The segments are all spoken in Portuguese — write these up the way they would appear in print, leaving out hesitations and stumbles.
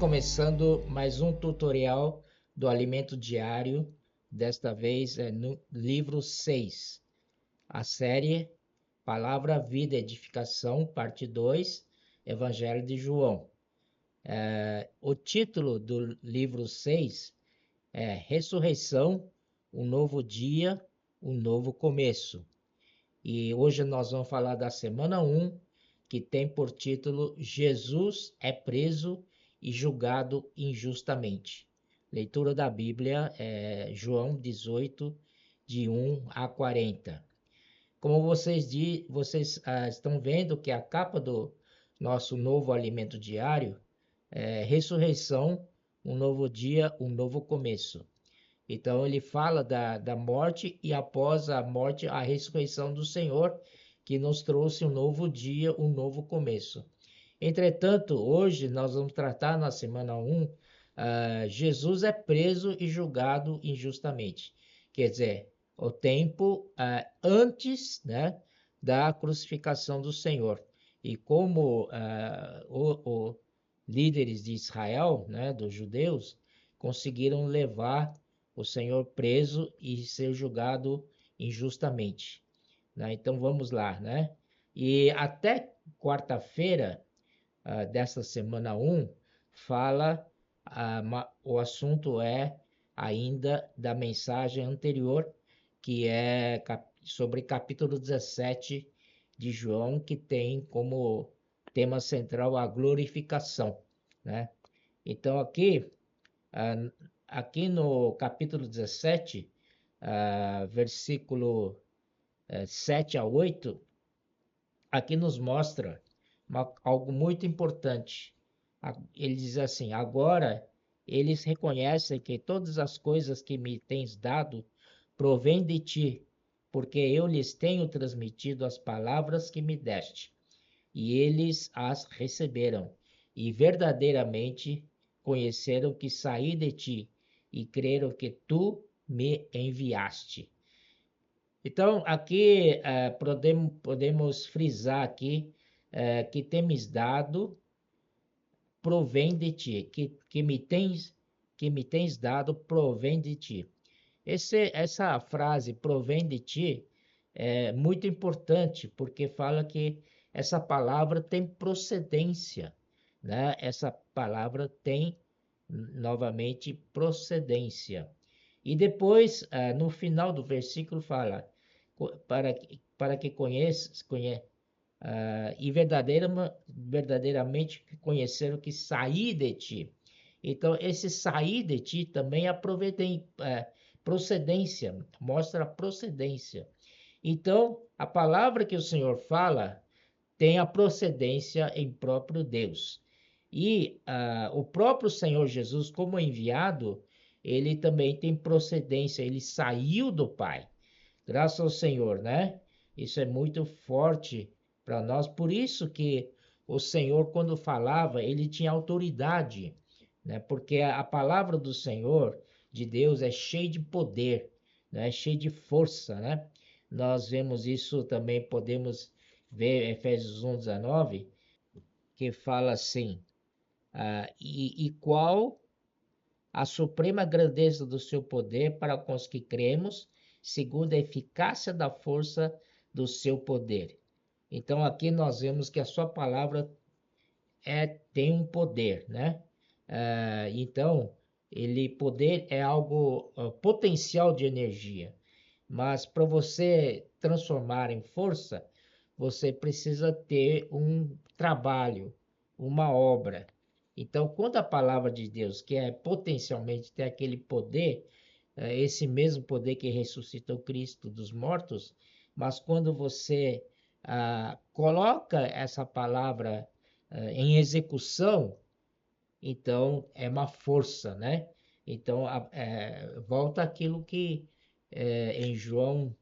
começando mais um tutorial do alimento diário. Desta vez é no livro 6, a série Palavra, Vida, Edificação, parte 2, Evangelho de João. O título do livro 6 é Ressurreição, um novo dia, um novo começo. E hoje nós vamos falar da semana 1, que tem por título Jesus é preso e julgado injustamente. Leitura da Bíblia é João 18, de 1 a 40. Como vocês estão vendo que a capa do nosso novo alimento diário é Ressurreição, um novo dia, um novo começo. Então ele fala da morte e após a morte, a ressurreição do Senhor, que nos trouxe um novo dia, um novo começo. Entretanto, hoje nós vamos tratar na semana 1, Jesus é preso e julgado injustamente. Quer dizer, o tempo antes, né, da crucificação do Senhor. E como os líderes de Israel, né, dos judeus, conseguiram levar o Senhor preso e ser julgado injustamente, né? Então vamos lá, né? E até quarta-feira dessa semana 1 fala, o assunto é ainda da mensagem anterior, que é sobre capítulo 17 de João, que tem como tema central a glorificação, né? Então ah, aqui no capítulo 17, versículo 7 a 8, aqui nos mostra algo muito importante. Ele diz assim: agora eles reconhecem que todas as coisas que me tens dado provêm de ti, porque eu lhes tenho transmitido as palavras que me deste, e eles as receberam, e verdadeiramente conheceram que saí de ti, e creram que tu me enviaste. Então, aqui podemos frisar aqui que temos dado provém de ti, que me tens dado provém de ti. Essa frase provém de ti é muito importante, porque fala que essa palavra tem procedência, né? Essa palavra tem novamente procedência. E depois, no final do versículo, fala: para que conheças, e verdadeiramente conheceram que saí de ti. Então, esse sair de ti também é procedência, mostra procedência. Então, a palavra que o Senhor fala tem a procedência em próprio Deus. E o próprio Senhor Jesus, como enviado, ele também tem procedência, ele saiu do Pai. Graças ao Senhor, né? Isso é muito forte para nós. Por isso que o Senhor, quando falava, ele tinha autoridade, né? Porque a palavra do Senhor, de Deus, é cheia de poder, né? Cheia de força, né? Nós vemos isso também, podemos ver Efésios 1:19, que fala assim: e qual a suprema grandeza do seu poder para com os que cremos, segundo a eficácia da força do seu poder. Então aqui nós vemos que a sua palavra tem um poder, né? Então, poder é algo potencial de energia, mas para você transformar em força, você precisa ter um trabalho, uma obra. Então, quando a palavra de Deus, que é potencialmente tem aquele poder, esse mesmo poder que ressuscitou Cristo dos mortos, mas quando você coloca essa palavra em execução, então é uma força, né? Então volta aquilo que em João,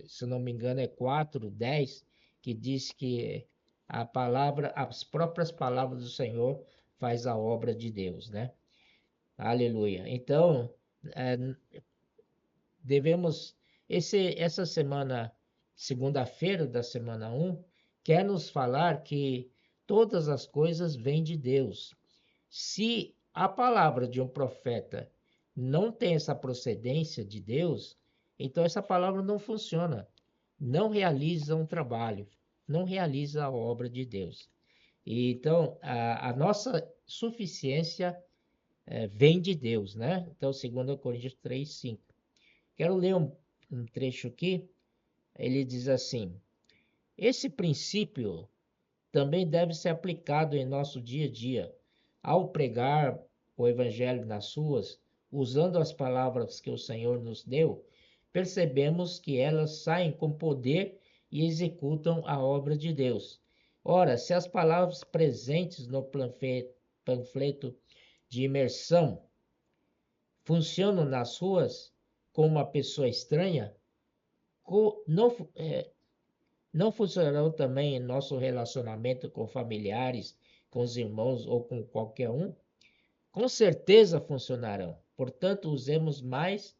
se não me engano, é 4:10, que diz que as próprias palavras do Senhor faz a obra de Deus, né? Aleluia. Então, é, devemos, essa semana, segunda-feira da semana 1, quer nos falar que todas as coisas vêm de Deus. Se a palavra de um profeta não tem essa procedência de Deus, então essa palavra não funciona, não realiza um trabalho, não realiza a obra de Deus. E, então, a nossa suficiência vem de Deus, né? Então, 2 Coríntios 3:5. Quero ler um trecho aqui. Ele diz assim: esse princípio também deve ser aplicado em nosso dia a dia. Ao pregar o Evangelho nas ruas, usando as palavras que o Senhor nos deu, percebemos que elas saem com poder e executam a obra de Deus. Ora, se as palavras presentes no panfleto de imersão funcionam nas ruas com uma pessoa estranha, não, não funcionarão também em nosso relacionamento com familiares, com os irmãos ou com qualquer um? Com certeza funcionarão. Portanto, usemos mais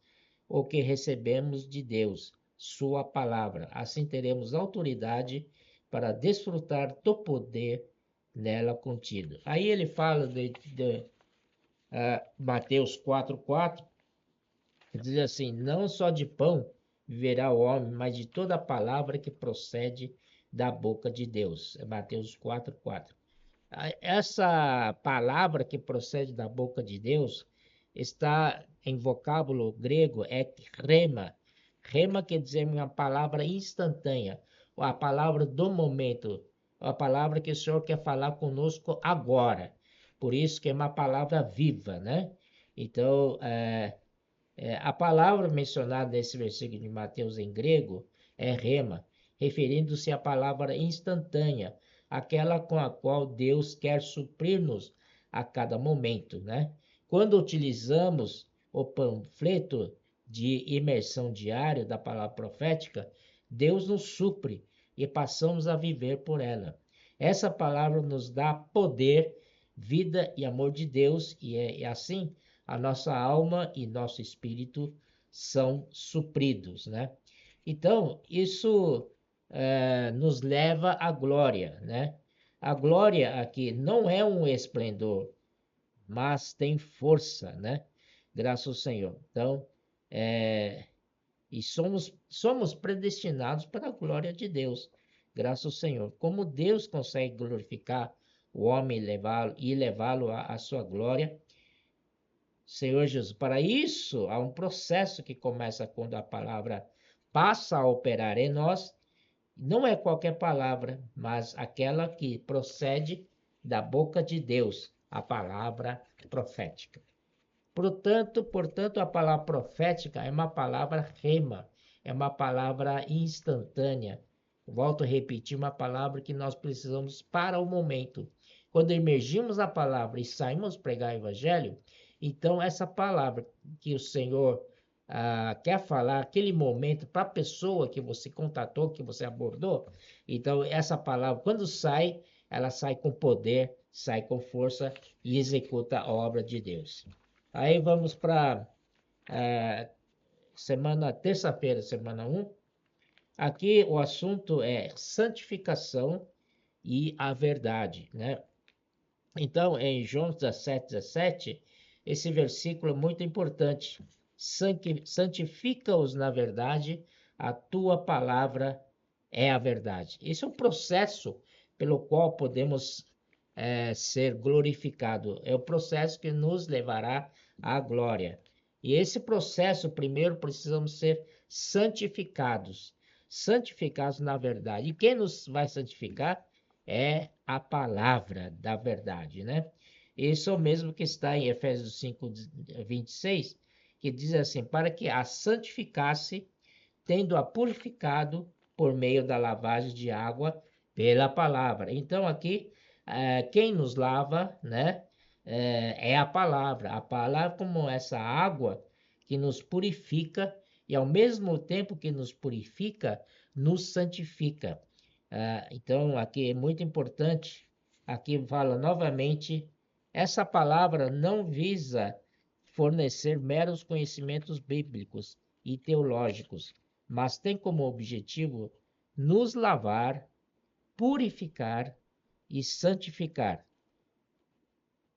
o que recebemos de Deus, sua palavra. Assim teremos autoridade para desfrutar do poder nela contido. Aí ele fala de Mateus 4:4, diz assim: não só de pão viverá o homem, mas de toda a palavra que procede da boca de Deus. É Mateus 4:4. Essa palavra que procede da boca de Deus está em vocábulo grego, é rema. Rema quer dizer uma palavra instantânea, a palavra do momento, a palavra que o Senhor quer falar conosco agora. Por isso que é uma palavra viva, né? Então, a palavra mencionada nesse versículo de Mateus em grego é rema, referindo-se à palavra instantânea, aquela com a qual Deus quer suprir-nos a cada momento, né? Quando utilizamos o panfleto de imersão diário da palavra profética, Deus nos supre e passamos a viver por ela. Essa palavra nos dá poder, vida e amor de Deus, e assim a nossa alma e nosso espírito são supridos, né? Então, isso nos leva à glória, né? A glória aqui não é um esplendor, mas tem força, né? Graças ao Senhor. Então, e somos predestinados para a glória de Deus, graças ao Senhor. Como Deus consegue glorificar o homem e levá-lo à sua glória, Senhor Jesus. Para isso, há um processo que começa quando a palavra passa a operar em nós. Não é qualquer palavra, mas aquela que procede da boca de Deus, a palavra profética. Portanto, a palavra profética é uma palavra rema, é uma palavra instantânea. Volto a repetir, uma palavra que nós precisamos para o momento. Quando emergimos a palavra e saímos pregar o evangelho, então essa palavra que o Senhor quer falar, aquele momento, para a pessoa que você contatou, que você abordou, então essa palavra, quando sai, ela sai com poder, sai com força e executa a obra de Deus. Aí vamos para terça-feira, semana 1. Aqui o assunto é santificação e a verdade, né? Então, em João 17:17, esse versículo é muito importante. Santifica-os na verdade, a tua palavra é a verdade. Esse é um processo pelo qual podemos ser glorificado. É o processo que nos levará à glória. E esse processo, primeiro, precisamos ser santificados. Santificados na verdade. E quem nos vai santificar é a palavra da verdade, né? Isso é o mesmo que está em Efésios 5:26, que diz assim: para que a santificasse, tendo-a purificado por meio da lavagem de água pela palavra. Então, aqui, quem nos lava, né, é a palavra como essa água que nos purifica e, ao mesmo tempo que nos purifica, nos santifica. Então, aqui é muito importante, aqui fala novamente, essa palavra não visa fornecer meros conhecimentos bíblicos e teológicos, mas tem como objetivo nos lavar, purificar e santificar.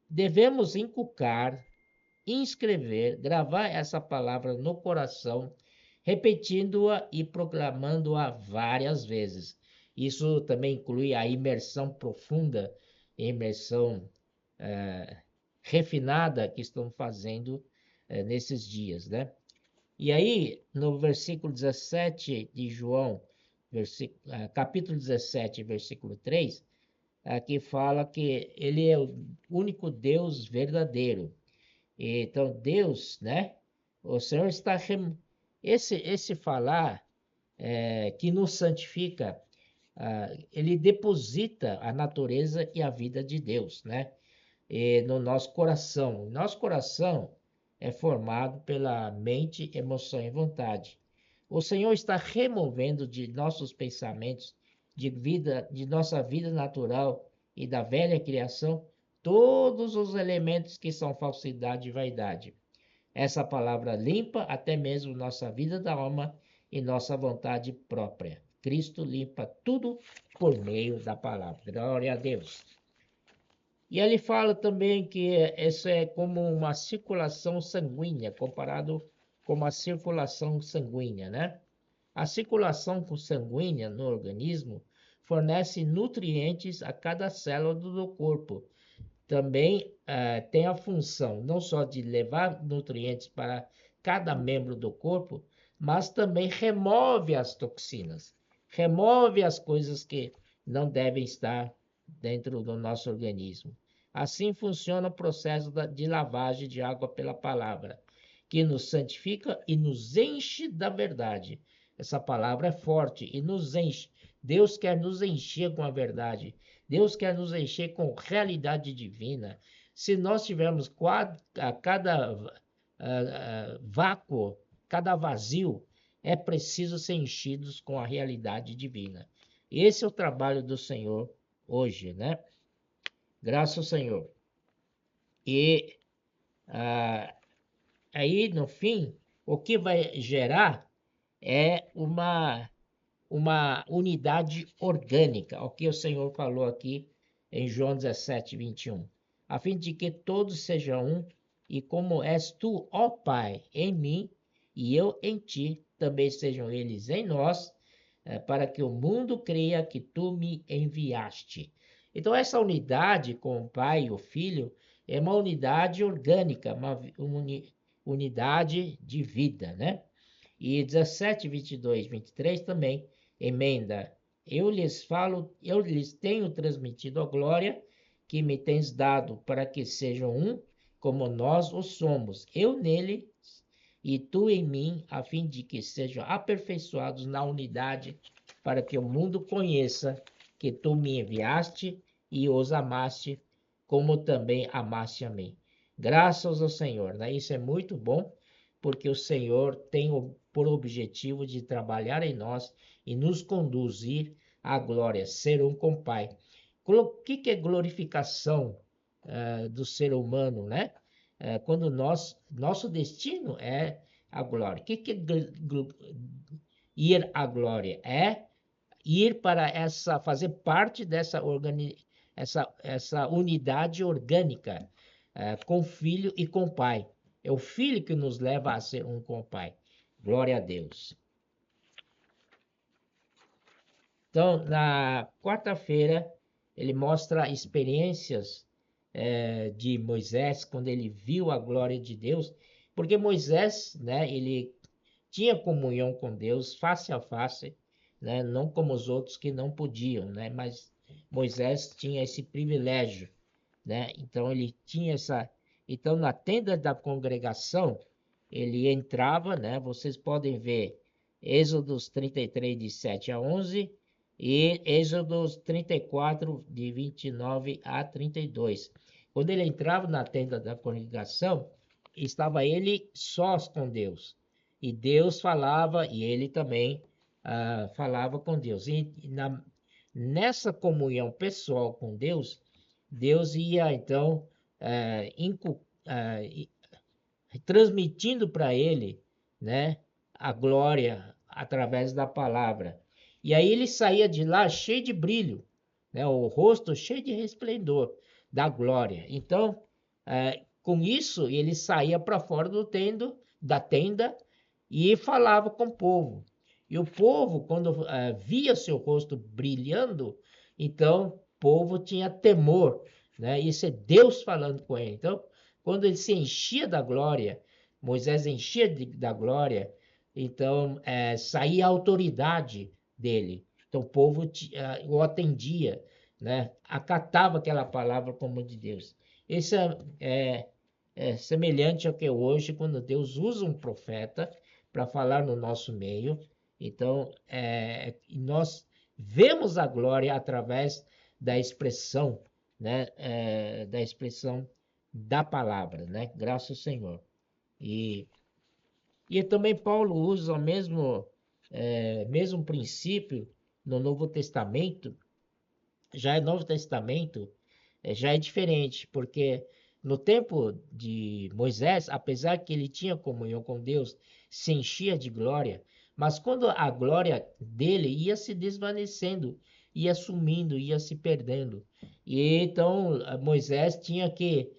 Devemos inculcar, inscrever, gravar essa palavra no coração, repetindo-a e proclamando-a várias vezes. Isso também inclui a imersão profunda, imersão refinada que estão fazendo nesses dias, né? E aí, no versículo 17 de João, capítulo 17, versículo 3, aqui fala que ele é o único Deus verdadeiro. Então, Deus, né? O Senhor está... Esse falar que nos santifica, ele deposita a natureza e a vida de Deus, né? No nosso coração. Nosso coração é formado pela mente, emoção e vontade. O Senhor está removendo de nossos pensamentos, de nossa vida natural e da velha criação, todos os elementos que são falsidade e vaidade. Essa palavra limpa até mesmo nossa vida da alma e nossa vontade própria. Cristo limpa tudo por meio da palavra. Glória a Deus. E ele fala também que isso é como uma circulação sanguínea, comparado com uma circulação sanguínea, né? A circulação sanguínea no organismo fornece nutrientes a cada célula do corpo. Também tem a função não só de levar nutrientes para cada membro do corpo, mas também remove as toxinas, remove as coisas que não devem estar dentro do nosso organismo. Assim funciona o processo de lavagem de água pela palavra, que nos santifica e nos enche da verdade. Essa palavra é forte e nos enche. Deus quer nos encher com a verdade. Deus quer nos encher com realidade divina. Se nós tivermos cada vácuo, cada vazio, é preciso ser enchidos com a realidade divina. Esse é o trabalho do Senhor hoje, né? Graças ao Senhor. E aí, no fim, o que vai gerar é uma unidade orgânica, o que o Senhor falou aqui em João 17, 21. A fim de que todos sejam um, e como és tu, ó Pai, em mim, e eu em ti, também sejam eles em nós, para que o mundo creia que tu me enviaste. Então, essa unidade com o Pai e o Filho é uma unidade orgânica, uma unidade de vida, né? E 17, 22, 23 também emenda. Eu lhes tenho transmitido a glória que me tens dado, para que sejam um, como nós o somos, eu nele e tu em mim, a fim de que sejam aperfeiçoados na unidade, para que o mundo conheça que tu me enviaste e os amaste, como também amaste a mim. Graças ao Senhor, né? Isso é muito bom, porque o Senhor tem por objetivo de trabalhar em nós e nos conduzir à glória, ser um com o Pai. O que é glorificação do ser humano, né? Quando nosso destino é a glória. O que é ir à glória? É ir para fazer parte dessa essa unidade orgânica com o Filho e com o Pai. É o Filho que nos leva a ser um com o Pai. Glória a Deus. Então, na quarta-feira, ele mostra experiências de Moisés, quando ele viu a glória de Deus, porque Moisés, né, ele tinha comunhão com Deus face a face, né, não como os outros que não podiam, né, mas Moisés tinha esse privilégio, né, então ele tinha essa... Então, na tenda da congregação, ele entrava, né, vocês podem ver Êxodos 33, de 7 a 11, e Êxodos 34, de 29 a 32. Quando ele entrava na tenda da congregação, estava ele sós com Deus. E Deus falava, e ele também falava com Deus. E nessa comunhão pessoal com Deus, Deus ia então transmitindo para ele, né, a glória através da palavra. E aí ele saía de lá cheio de brilho, né? O rosto cheio de resplendor da glória. Então, com isso, ele saía para fora da tenda e falava com o povo. E o povo, quando via seu rosto brilhando, então o povo tinha temor, né? Isso é Deus falando com ele. Então, quando ele se enchia da glória, Moisés enchia da glória, então saía a autoridade dele. Então o povo o atendia, né? Acatava aquela palavra como de Deus. Isso é semelhante ao que hoje, quando Deus usa um profeta para falar no nosso meio. Então, nós vemos a glória através da expressão, né? Da expressão da palavra, né? Graças ao Senhor. E também Paulo usa o mesmo princípio no Novo Testamento. Já no Novo Testamento, já é diferente, porque no tempo de Moisés, apesar que ele tinha comunhão com Deus, se enchia de glória, mas quando a glória dele ia se desvanecendo, ia sumindo, ia se perdendo. E então Moisés tinha que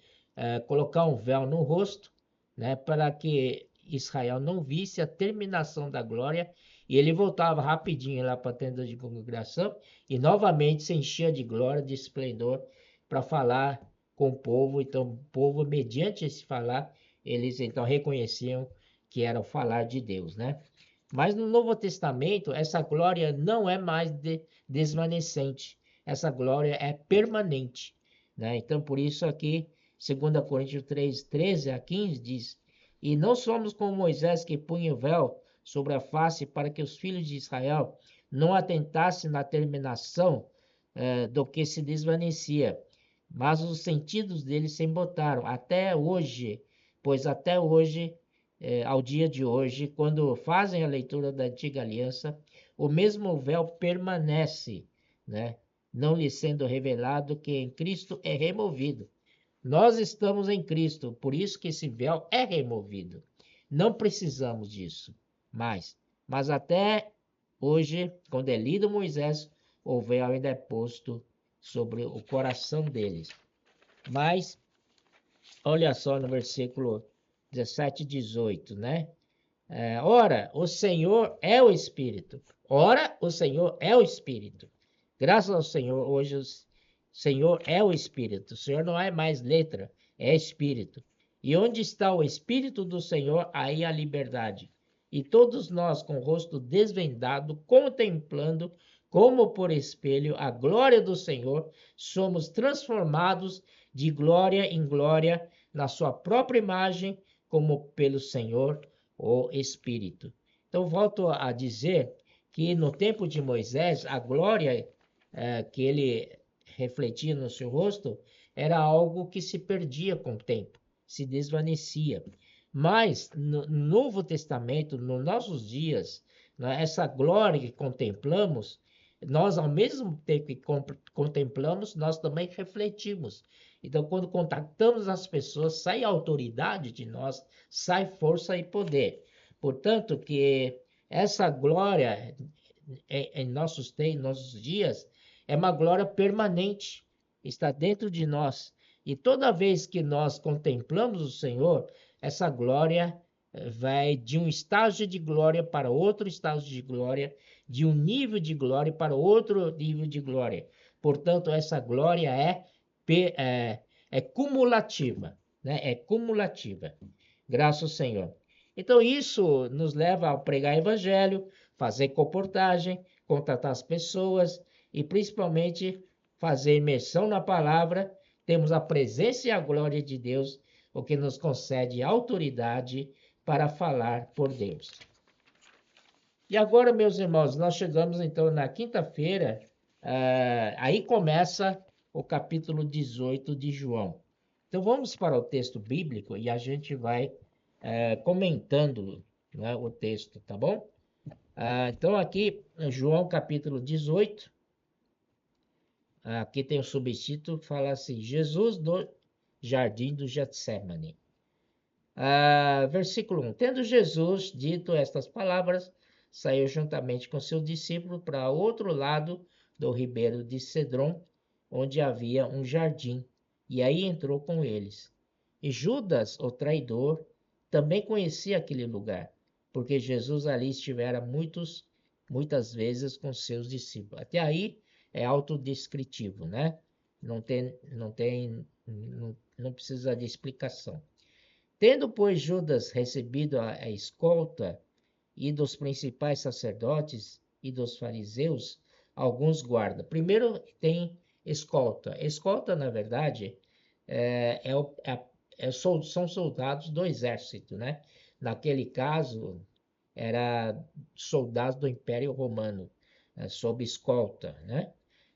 colocar um véu no rosto, né, para que Israel não visse a terminação da glória, e ele voltava rapidinho lá para a tenda de congregação e novamente se enchia de glória, de esplendor, para falar com o povo. Então, o povo, mediante esse falar, eles então reconheciam que era o falar de Deus, né? Mas no Novo Testamento, essa glória não é mais desvanecente. Essa glória é permanente, né? Então, por isso aqui, 2 Coríntios 3, 13 a 15 diz: E não somos como Moisés que punha o véu sobre a face para que os filhos de Israel não atentassem na terminação do que se desvanecia, mas os sentidos deles se embotaram até hoje, pois até hoje, ao dia de hoje, quando fazem a leitura da antiga aliança, o mesmo véu permanece, né? Não lhe sendo revelado que em Cristo é removido. Nós estamos em Cristo, por isso que esse véu é removido. Não precisamos disso mais. Mas até hoje, quando é lido Moisés, o véu ainda é posto sobre o coração deles. Mas, olha só no versículo 17 e 18, né? Ora, o Senhor é o Espírito. Ora, o Senhor é o Espírito. Graças ao Senhor, hoje o Senhor é o Espírito. O Senhor não é mais letra, é Espírito. E onde está o Espírito do Senhor, aí a liberdade. E todos nós, com o rosto desvendado, contemplando, como por espelho, a glória do Senhor, somos transformados de glória em glória na sua própria imagem, como pelo Senhor, o Espírito. Então, volto a dizer que no tempo de Moisés, a glória que ele refletia no seu rosto era algo que se perdia com o tempo, se desvanecia. Mas no Novo Testamento, nos nossos dias, né, essa glória que contemplamos, nós ao mesmo tempo que contemplamos, nós também refletimos. Então, quando contactamos as pessoas, sai autoridade de nós, sai força e poder. Portanto, que essa glória em nossos dias é uma glória permanente, está dentro de nós. E toda vez que nós contemplamos o Senhor, essa glória vai de um estágio de glória para outro estágio de glória, de um nível de glória para outro nível de glória. Portanto, essa glória é cumulativa, né? É cumulativa. Graças ao Senhor. Então, isso nos leva a pregar evangelho, fazer comportagem, contratar as pessoas e principalmente fazer imersão na palavra. Temos a presença e a glória de Deus, o que nos concede autoridade para falar por Deus. E agora, meus irmãos, nós chegamos então na quinta-feira, aí começa o capítulo 18 de João. Então vamos para o texto bíblico e a gente vai comentando, né, o texto, tá bom? Então aqui, João capítulo 18, aqui tem o subtítulo, fala assim, Jesus do Jardim do Getsemane. Versículo 1. Tendo Jesus dito estas palavras, saiu juntamente com seu discípulo para outro lado do ribeiro de Cedron, onde havia um jardim, e aí entrou com eles. E Judas, o traidor, também conhecia aquele lugar, porque Jesus ali estivera muitas vezes com seus discípulos. Até aí é autodescritivo, né? Não precisa de explicação. Tendo, pois, Judas recebido a escolta e dos principais sacerdotes e dos fariseus, alguns guardas. Primeiro tem escolta. Escolta, na verdade, são soldados do exército, né? Naquele caso, era soldados do Império Romano, sob escolta, né?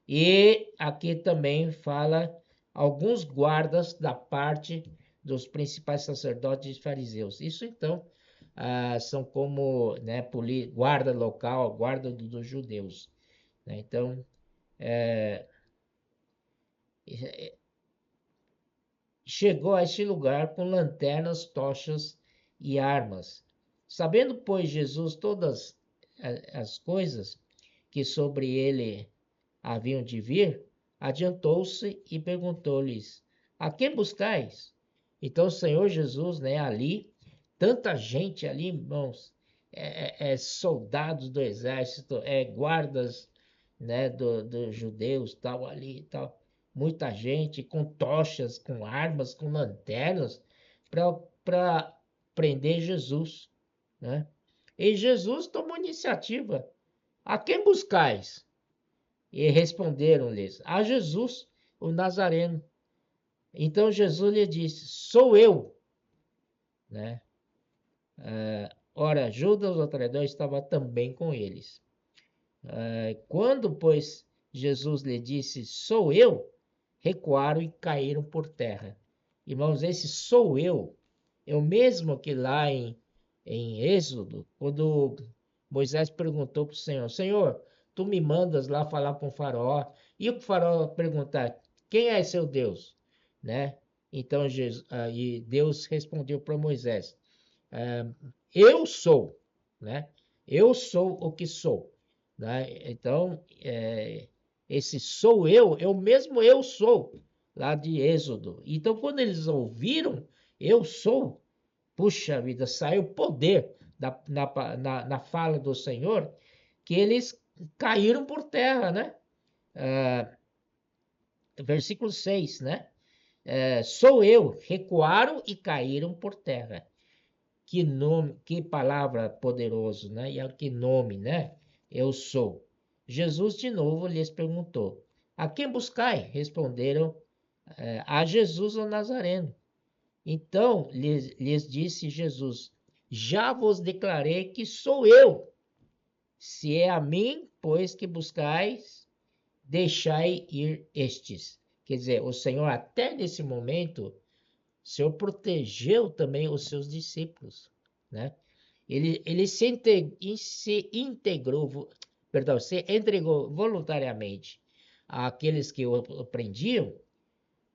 E aqui também fala alguns guardas da parte dos principais sacerdotes e fariseus. Isso então são como, né, guarda local, guarda dos judeus, né? Então, chegou a este lugar com lanternas, tochas e armas. Sabendo, pois, Jesus todas as coisas que sobre ele haviam de vir, adiantou-se e perguntou-lhes: A quem buscais? Então o Senhor Jesus, né, ali, tanta gente ali, irmãos, soldados do exército, guardas, né, dos judeus, tal, ali, tal, muita gente com tochas, com armas, com lanternas, para prender Jesus, né? E Jesus tomou iniciativa. A quem buscais? E responderam-lhes: A Jesus, o Nazareno. Então Jesus lhe disse: Sou eu, né? Ora, Judas, o traidor, estava também com eles. Quando, pois, Jesus lhe disse: Sou eu, recuaram e caíram por terra. Irmãos, esse sou eu, é o mesmo que lá em Êxodo, quando Moisés perguntou para o Senhor: Senhor, tu me mandas lá falar com o faraó, e o faraó perguntar: Quem é seu Deus? Né? Então e Deus respondeu para Moisés: Eu sou, né? Eu sou o que sou, né? Então, esse sou eu, é o mesmo eu sou lá de Êxodo. Então, quando eles ouviram eu sou, puxa vida, saiu poder na fala do Senhor, que eles caíram por terra, né? Versículo 6, né? Sou eu, recuaram e caíram por terra. Que nome, que palavra poderoso, né? E que nome, né? Eu sou. Jesus de novo lhes perguntou: A quem buscai? Responderam: A Jesus o Nazareno. Então lhes disse Jesus: Já vos declarei que sou eu. Se é a mim, pois que buscais, deixai ir estes. Quer dizer, o Senhor até nesse momento, o Senhor protegeu também os seus discípulos, né? Ele se integrou, perdão, se entregou voluntariamente àqueles que o prendiam,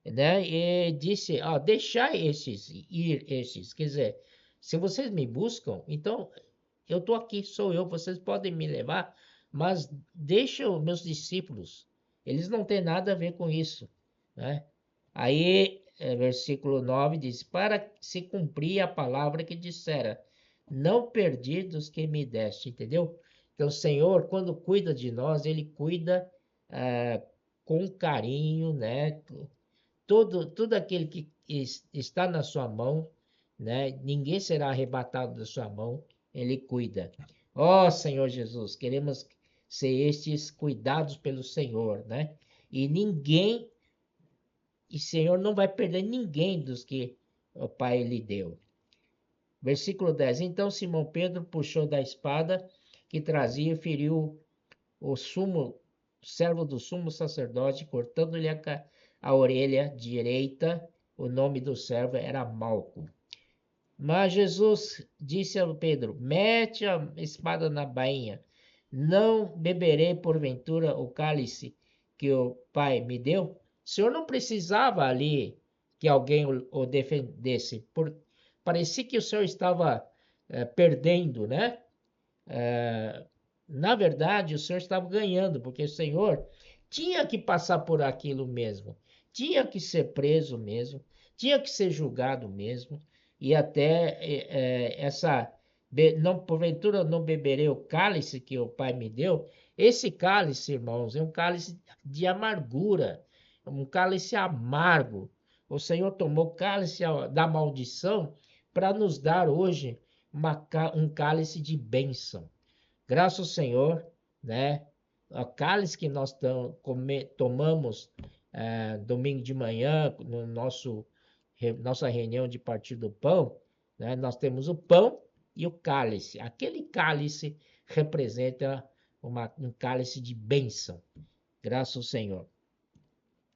né? E disse: deixai esses ir, esses. Quer dizer, se vocês me buscam, então eu estou aqui, sou eu, vocês podem me levar, mas deixa os meus discípulos, eles não têm nada a ver com isso, né? Aí, versículo 9 diz: Para se cumprir a palavra que dissera, não perdi dos que me deste, entendeu? Então, o Senhor, quando cuida de nós, Ele cuida com carinho, né? Tudo aquele que está na sua mão, né? Ninguém será arrebatado da sua mão, Ele cuida. Ó Senhor Jesus, queremos ser estes cuidados pelo Senhor, né? E Senhor não vai perder ninguém dos que o Pai lhe deu. Versículo 10. Então Simão Pedro puxou da espada que trazia e feriu o servo do sumo sacerdote, cortando-lhe a orelha direita. O nome do servo era Malco. Mas Jesus disse a Pedro: Mete a espada na bainha. Não beberei porventura o cálice que o Pai me deu? O Senhor não precisava ali que alguém o defendesse. Parecia que o Senhor estava perdendo, né? Na verdade, o Senhor estava ganhando, porque o Senhor tinha que passar por aquilo mesmo, tinha que ser preso mesmo, tinha que ser julgado mesmo, e até essa, não, porventura não beberei o cálice que o Pai me deu. Esse cálice, irmãos, é um cálice de amargura, um cálice amargo. O Senhor tomou o cálice da maldição para nos dar hoje um cálice de bênção. Graças ao Senhor, né? O cálice que nós tomamos domingo de manhã, no nossa reunião de partir do pão, né? Nós temos o pão e o cálice. Aquele cálice representa um cálice de bênção. Graças ao Senhor.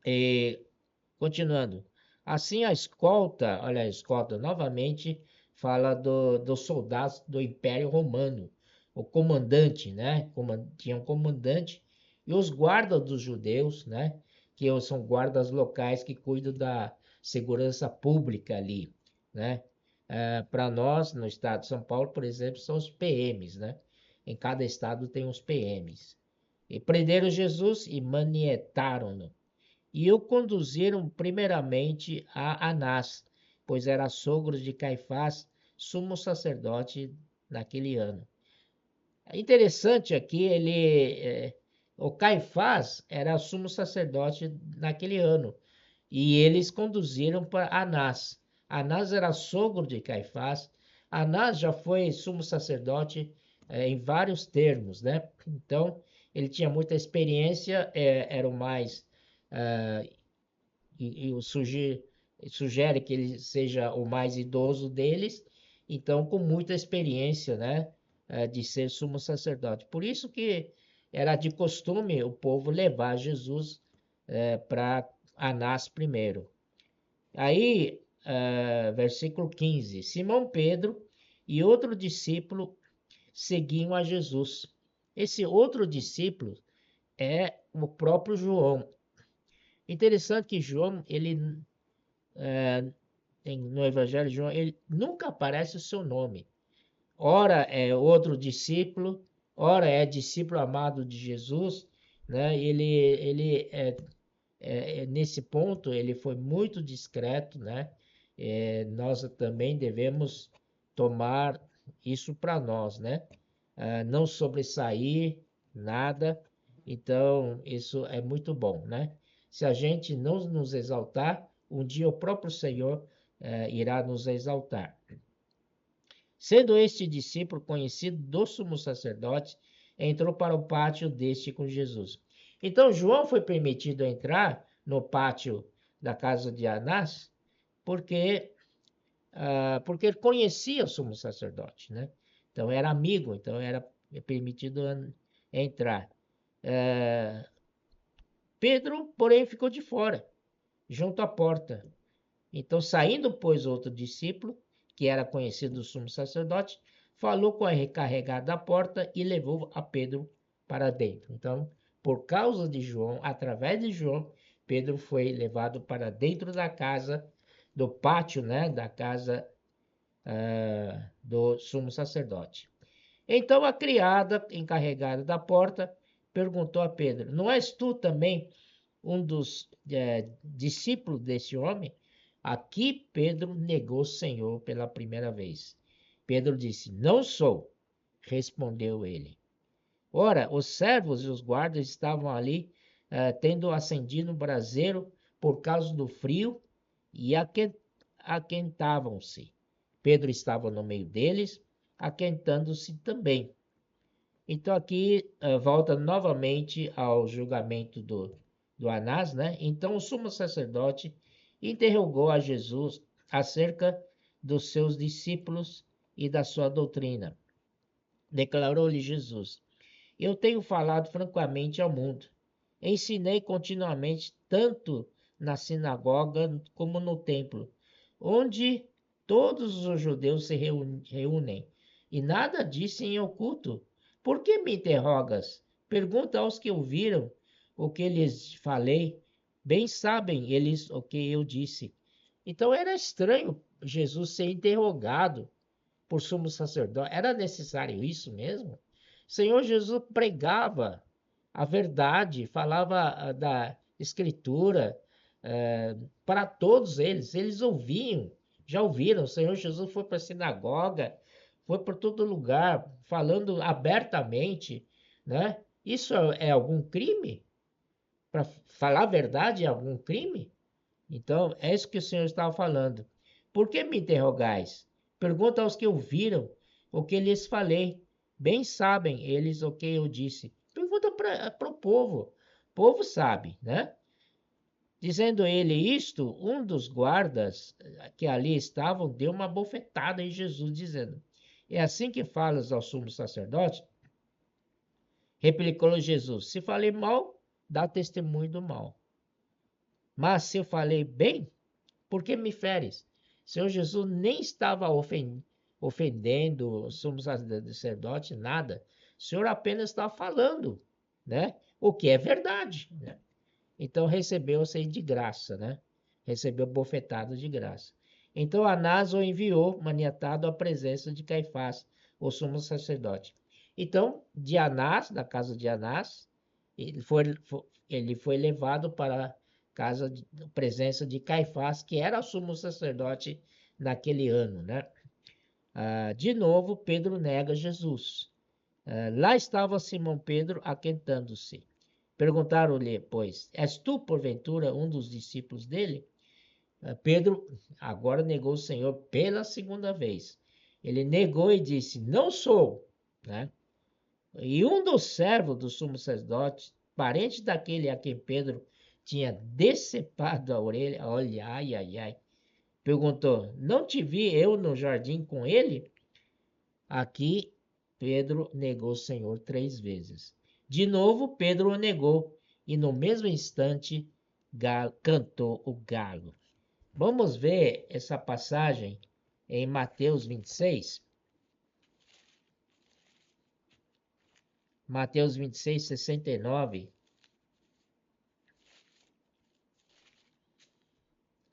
E, continuando. Assim, a escolta, olha, a escolta novamente fala dos soldados do Império Romano, o comandante, né? Tinha um comandante e os guardas dos judeus, né? Que são guardas locais que cuidam da segurança pública ali, né? Para nós, no estado de São Paulo, por exemplo, são os PMs, né? Em cada estado tem os PMs. E prenderam Jesus e manietaram-no e o conduziram primeiramente a Anás, pois era sogro de Caifás, sumo sacerdote naquele ano. É interessante aqui, o Caifás era sumo sacerdote naquele ano, e eles conduziram para Anás. Anás era sogro de Caifás. Anás já foi sumo sacerdote em vários termos, né? Então, ele tinha muita experiência, era o mais e sugere que ele seja o mais idoso deles, então com muita experiência, né, de ser sumo sacerdote. Por isso que era de costume o povo levar Jesus para Anás primeiro. Aí, versículo 15: Simão Pedro e outro discípulo seguiam a Jesus. Esse outro discípulo é o próprio João. Interessante que João, no Evangelho de João, ele nunca aparece o seu nome. Ora é outro discípulo, ora é discípulo amado de Jesus, né? Nesse ponto ele foi muito discreto, né? Nós também devemos tomar isso para nós, né? Não sobressair nada. Então isso é muito bom, né? Se a gente não nos exaltar, um dia o próprio Senhor irá nos exaltar. Sendo este discípulo conhecido do sumo sacerdote, entrou para o pátio deste com Jesus. Então João foi permitido entrar no pátio da casa de Anás, porque ele conhecia o sumo sacerdote, né? Então era amigo, então era permitido entrar. Pedro, porém, ficou de fora, junto à porta. Então, saindo, pois, outro discípulo, que era conhecido do sumo sacerdote, falou com a recarregada da porta e levou a Pedro para dentro. Então, por causa de João, através de João, Pedro foi levado para dentro da casa, do pátio, né, da casa do sumo sacerdote. Então a criada encarregada da porta perguntou a Pedro: Não és tu também um dos discípulos desse homem? Aqui Pedro negou o Senhor pela primeira vez. Pedro disse: Não sou, respondeu ele. Ora, os servos e os guardas estavam ali, tendo acendido um braseiro por causa do frio, e aquentavam-se. Pedro estava no meio deles, aquentando-se também. Então aqui volta novamente ao julgamento do Anás, né? Então o sumo sacerdote interrogou a Jesus acerca dos seus discípulos e da sua doutrina. Declarou-lhe Jesus: Eu tenho falado francamente ao mundo. Ensinei continuamente tanto na sinagoga como no templo, onde todos os judeus se reúnem, e nada disse em oculto. Por que me interrogas? Pergunta aos que ouviram o que lhes falei. Bem sabem eles o que eu disse. Então era estranho Jesus ser interrogado por sumo sacerdote. Era necessário isso mesmo? O Senhor Jesus pregava a verdade, falava da Escritura para todos eles. Eles ouviam, já ouviram. O Senhor Jesus foi para a sinagoga, foi por todo lugar, falando abertamente, né? Isso é algum crime? Para falar a verdade é algum crime? Então, é isso que o Senhor estava falando. Por que me interrogais? Pergunta aos que ouviram o que lhes falei. Bem sabem eles o que eu disse. Pergunta para o povo. O povo sabe, né? Dizendo ele isto, um dos guardas que ali estavam deu uma bofetada em Jesus, dizendo: É assim que falas ao sumo sacerdote? Replicou Jesus: Se falei mal, dá testemunho do mal. Mas se eu falei bem, por que me feres? O Senhor Jesus nem estava ofendendo o sumo sacerdote, nada. O Senhor apenas estava falando, né? O que é verdade, né? Então recebeu-se de graça, né? Recebeu bofetado de graça. Então Anás o enviou, maniatado, à presença de Caifás, o sumo sacerdote. Então, de Anás, da casa de Anás, ele foi levado para a presença de Caifás, que era o sumo sacerdote naquele ano, né? De novo, Pedro nega Jesus. Lá estava Simão Pedro aquentando-se. Perguntaram-lhe, pois, és tu, porventura, um dos discípulos dele? Pedro agora negou o Senhor pela segunda vez. Ele negou e disse, não sou, né? E um dos servos do sumo sacerdote, parente daquele a quem Pedro tinha decepado a orelha, olha, ai, ai, ai, perguntou, não te vi eu no jardim com ele? Aqui Pedro negou o Senhor 3 vezes. De novo, Pedro o negou, e no mesmo instante cantou o galo. Vamos ver essa passagem em Mateus 26. Mateus 26, 69.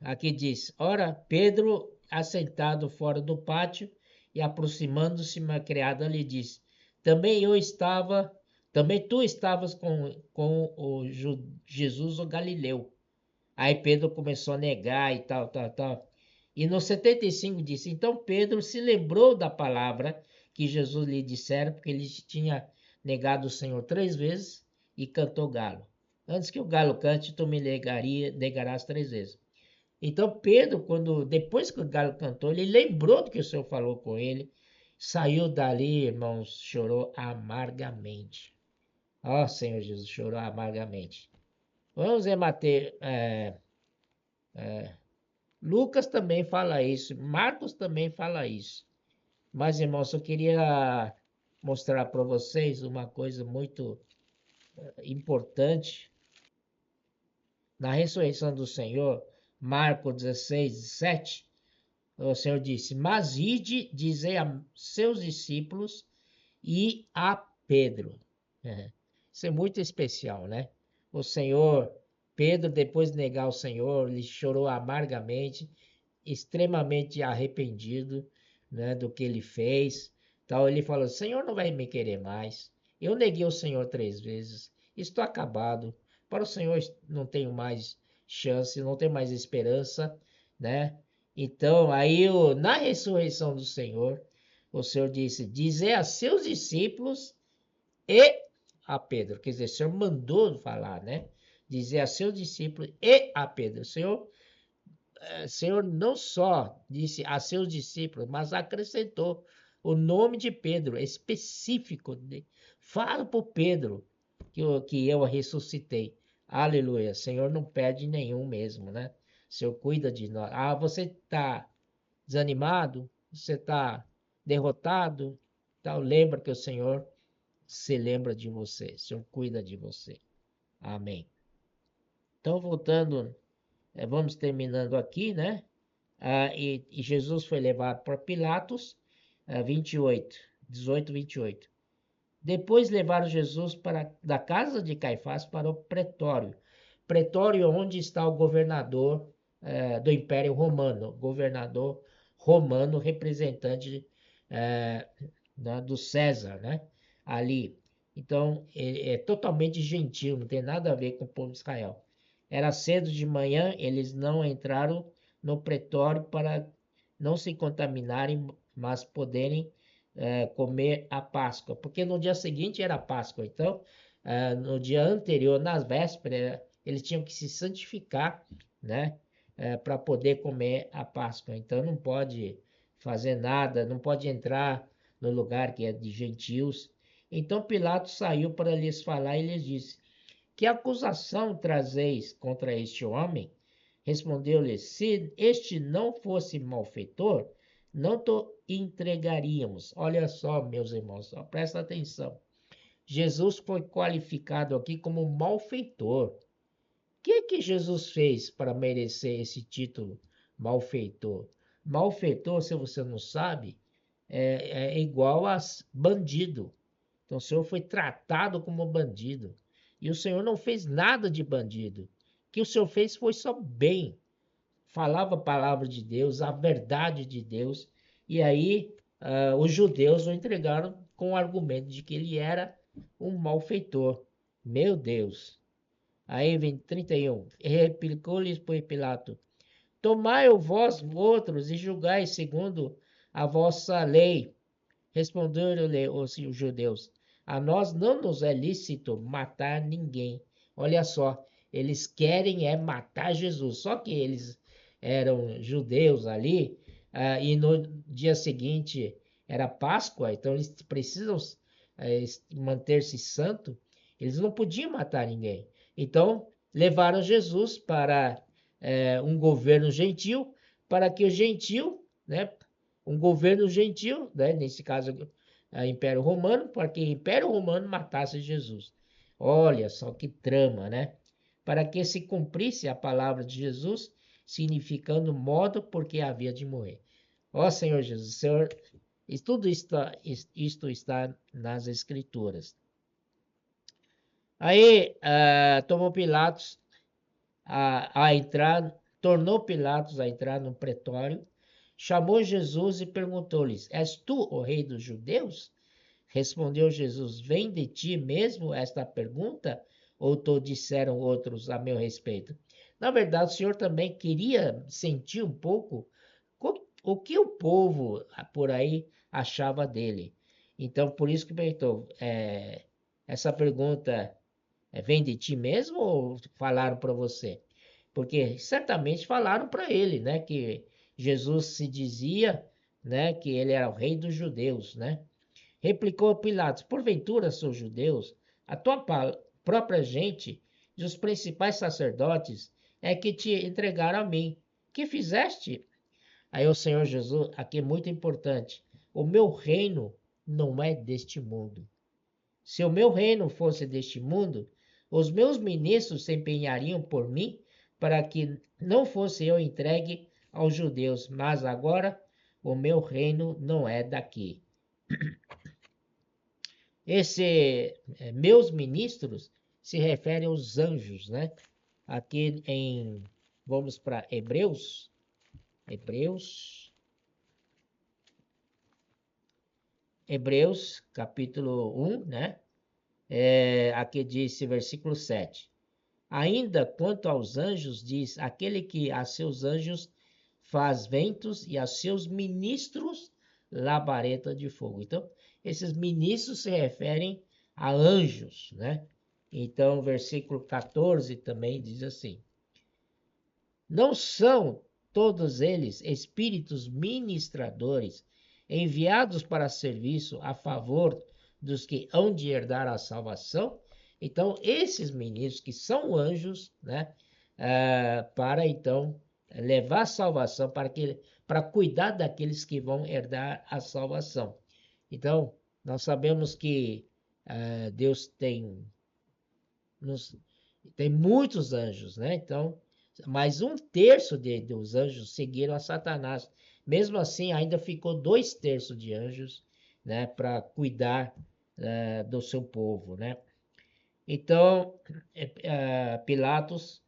Aqui diz: Ora, Pedro, assentado fora do pátio e aproximando-se, uma criada lhe disse: Também tu estavas com o Jesus o Galileu. Aí Pedro começou a negar e tal, tal, tal. E no 75 disse: Então Pedro se lembrou da palavra que Jesus lhe dissera, porque ele tinha negado o Senhor 3 vezes e cantou galo. Antes que o galo cante, tu me negarás 3 vezes. Então Pedro, depois que o galo cantou, ele lembrou do que o Senhor falou com ele, saiu dali, irmãos, chorou amargamente. Ó, Senhor Jesus, chorou amargamente. Vamos ver Mateus. Lucas também fala isso, Marcos também fala isso. Mas, irmãos, eu queria mostrar para vocês uma coisa muito importante. Na ressurreição do Senhor, Marcos 16, 17, o Senhor disse: Mas ide, dizei a seus discípulos e a Pedro. Isso é muito especial, né? O Senhor, Pedro, depois de negar o Senhor, ele chorou amargamente, extremamente arrependido, né, do que ele fez. Então ele falou: Senhor não vai me querer mais. Eu neguei o Senhor 3 vezes. Estou acabado. Para o Senhor não tenho mais chance, não tenho mais esperança, né? Então, aí na ressurreição do Senhor, o Senhor disse: Dizer a seus discípulos e a Pedro. Quer dizer, o Senhor mandou falar, né? Dizer a seus discípulos e a Pedro. O Senhor não só disse a seus discípulos, mas acrescentou o nome de Pedro, específico. Fala para o Pedro que eu ressuscitei. Aleluia. O Senhor não perde nenhum mesmo, né? O Senhor cuida de nós. Você está desanimado? Você está derrotado? Então, lembra que o Senhor se lembra de você. O Senhor cuida de você. Amém. Então, voltando, vamos terminando aqui, né? E Jesus foi levado para Pilatos, 28, 18, 28. Depois levaram Jesus da casa de Caifás para o pretório. Pretório onde está o governador do Império Romano. Governador romano, representante do César, né? Ali. Então, ele é totalmente gentil, não tem nada a ver com o povo de Israel. Era cedo de manhã, eles não entraram no pretório para não se contaminarem, mas poderem comer a Páscoa, porque no dia seguinte era Páscoa. Então, no dia anterior, nas vésperas, eles tinham que se santificar, né, para poder comer a Páscoa. Então, não pode fazer nada, não pode entrar no lugar que é de gentios. Então Pilatos saiu para lhes falar e lhes disse: Que acusação trazeis contra este homem? Respondeu-lhes: Se este não fosse malfeitor, não te entregaríamos. Olha só, meus irmãos, só presta atenção. Jesus foi qualificado aqui como malfeitor. O que Jesus fez para merecer esse título, malfeitor? Malfeitor, se você não sabe, é igual a bandido. Então o Senhor foi tratado como bandido. E o Senhor não fez nada de bandido. O que o Senhor fez foi só bem. Falava a palavra de Deus, a verdade de Deus. E aí os judeus o entregaram com o argumento de que ele era um malfeitor. Meu Deus. Aí vem 31. E replicou-lhes, pois, Pilato: Tomai-o vós outros e julgai segundo a vossa lei. Responderam-lhe os judeus: A nós não nos é lícito matar ninguém. Olha só, eles querem matar Jesus. Só que eles eram judeus ali, e no dia seguinte era Páscoa, então eles precisam manter-se santo. Eles não podiam matar ninguém. Então levaram Jesus para um governo gentil, para que o gentil, né, um governo gentil, né, nesse caso Império Romano, para que o Império Romano matasse Jesus. Olha só que trama, né? Para que se cumprisse a palavra de Jesus, significando modo porque havia de morrer. Ó Senhor Jesus, Senhor, tudo isto está nas Escrituras. Aí tomou Pilatos a entrar, tornou Pilatos a entrar no pretório, chamou Jesus e perguntou-lhes: És tu o rei dos judeus? Respondeu Jesus: Vem de ti mesmo esta pergunta? Ou te disseram outros a meu respeito? Na verdade, o Senhor também queria sentir um pouco o que o povo por aí achava dele. Então, por isso que perguntou: essa pergunta vem de ti mesmo ou falaram para você? Porque certamente falaram para ele, né, que Jesus se dizia, né, que ele era o rei dos judeus, né? Replicou Pilatos: Porventura sou judeus? A tua própria gente e os principais sacerdotes é que te entregaram a mim. Que fizeste? Aí o Senhor Jesus, aqui é muito importante: o meu reino não é deste mundo. Se o meu reino fosse deste mundo, os meus ministros se empenhariam por mim para que não fosse eu entregue aos judeus, mas agora o meu reino não é daqui. Meus ministros se refere aos anjos, né? Aqui vamos para Hebreus capítulo 1, né? Aqui diz versículo 7. Ainda quanto aos anjos, diz: aquele que a seus anjos faz ventos e a seus ministros labareda de fogo. Então, esses ministros se referem a anjos, né? Então, versículo 14 também diz assim: Não são todos eles espíritos ministradores enviados para serviço a favor dos que hão de herdar a salvação? Então, esses ministros que são anjos, né, para então levar a salvação, para cuidar daqueles que vão herdar a salvação. Então, nós sabemos que Deus tem muitos anjos, né? Então, mas um terço dos anjos seguiram a Satanás. Mesmo assim, ainda ficou 2/3 de anjos, né, para cuidar do seu povo, né? Então, Pilatos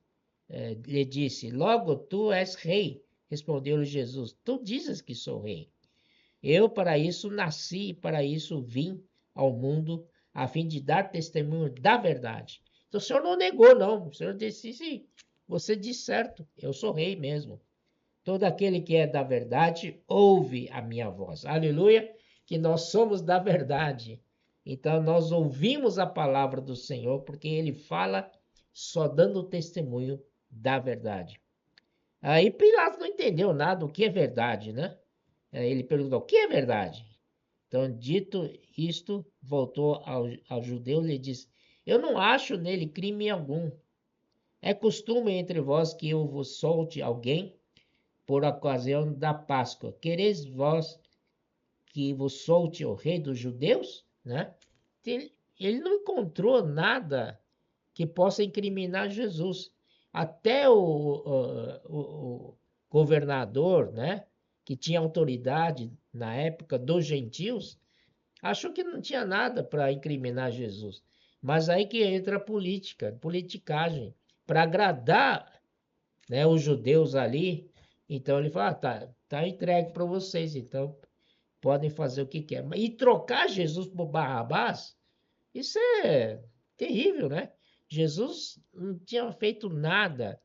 lhe disse: Logo tu és rei. Respondeu-lhe Jesus: Tu dizes que sou rei. Eu para isso nasci e para isso vim ao mundo, a fim de dar testemunho da verdade. Então o Senhor não negou, não. O Senhor disse, sim, você disse certo, eu sou rei mesmo. Todo aquele que é da verdade, ouve a minha voz. Aleluia, que nós somos da verdade. Então nós ouvimos a palavra do Senhor, porque ele fala só dando testemunho da verdade. Aí Pilatos não entendeu nada do que é verdade, né? Ele perguntou, o que é verdade? Então, dito isto, voltou ao judeu e lhe disse, eu não acho nele crime algum. É costume entre vós que eu vos solte alguém por ocasião da Páscoa. Quereis vós que vos solte o rei dos judeus? Né? Ele não encontrou nada que possa incriminar Jesus. Até o governador, né, que tinha autoridade na época dos gentios, achou que não tinha nada para incriminar Jesus. Mas aí que entra a política, politicagem, para agradar, né, os judeus ali. Então ele fala, tá entregue para vocês, então podem fazer o que quer. E trocar Jesus por Barrabás, isso é terrível, né? Jesus não tinha feito nada,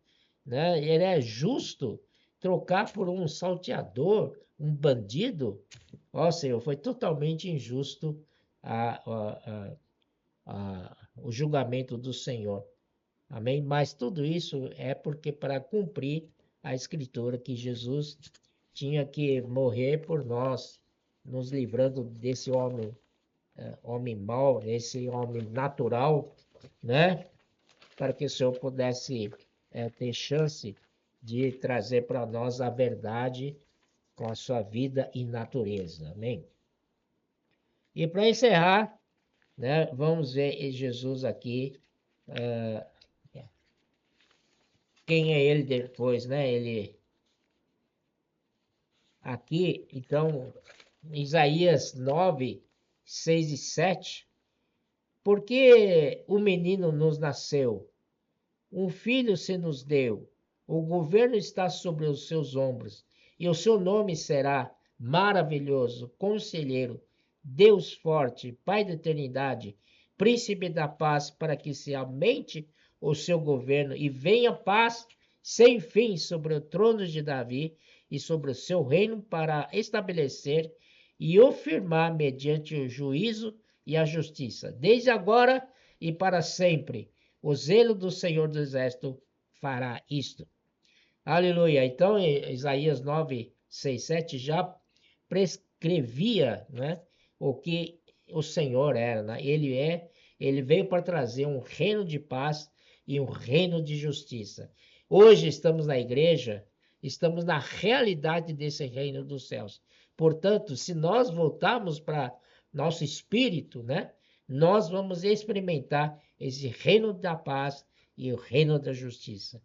né? Ele é justo. Trocar por um salteador, um bandido, ó Senhor, foi totalmente injusto o julgamento do Senhor. Amém? Mas tudo isso é porque para cumprir a escritura que Jesus tinha que morrer por nós, nos livrando desse homem mau, esse homem natural, né? Para que o Senhor pudesse ter chance de trazer para nós a verdade com a sua vida e natureza. Amém? E para encerrar, né, vamos ver Jesus aqui, quem é ele depois, né? Ele aqui, então, Isaías 9, 6 e 7, porque o menino nos nasceu, um filho se nos deu, o governo está sobre os seus ombros, e o seu nome será maravilhoso, conselheiro, Deus forte, Pai da eternidade, príncipe da paz, para que se aumente o seu governo e venha paz sem fim sobre o trono de Davi e sobre o seu reino para estabelecer e o firmar mediante o juízo e a justiça, desde agora e para sempre. O zelo do Senhor do Exército fará isto. Aleluia. Então, Isaías 9, 6, 7 já prescrevia, né, o que o Senhor era. Né? Ele veio para trazer um reino de paz e um reino de justiça. Hoje estamos na igreja, estamos na realidade desse reino dos céus. Portanto, se nós voltarmos para nosso espírito, né, nós vamos experimentar esse reino da paz e o reino da justiça,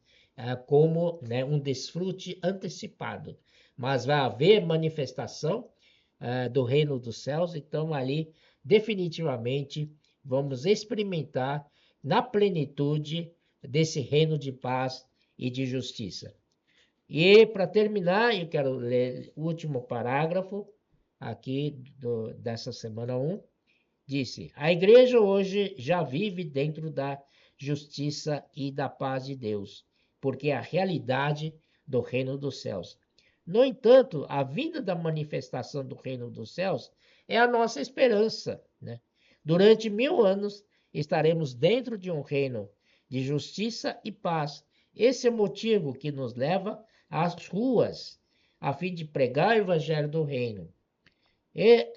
como, né, um desfrute antecipado. Mas vai haver manifestação do reino dos céus, então ali definitivamente vamos experimentar na plenitude desse reino de paz e de justiça. E para terminar, eu quero ler o último parágrafo aqui dessa semana 1. Disse: a igreja hoje já vive dentro da justiça e da paz de Deus, porque é a realidade do reino dos céus. No entanto, a vinda da manifestação do reino dos céus é a nossa esperança, né? Durante 1000 anos estaremos dentro de um reino de justiça e paz. Esse é o motivo que nos leva às ruas, a fim de pregar o evangelho do reino. E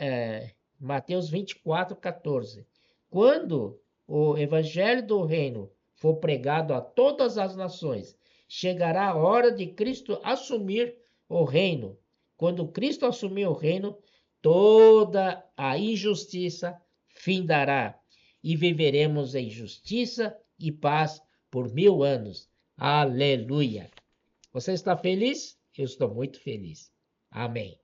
Mateus 24, 14. Quando o evangelho do reino for pregado a todas as nações, chegará a hora de Cristo assumir o reino. Quando Cristo assumir o reino, toda a injustiça findará e viveremos em justiça e paz por 1000 anos. Aleluia! Você está feliz? Eu estou muito feliz. Amém.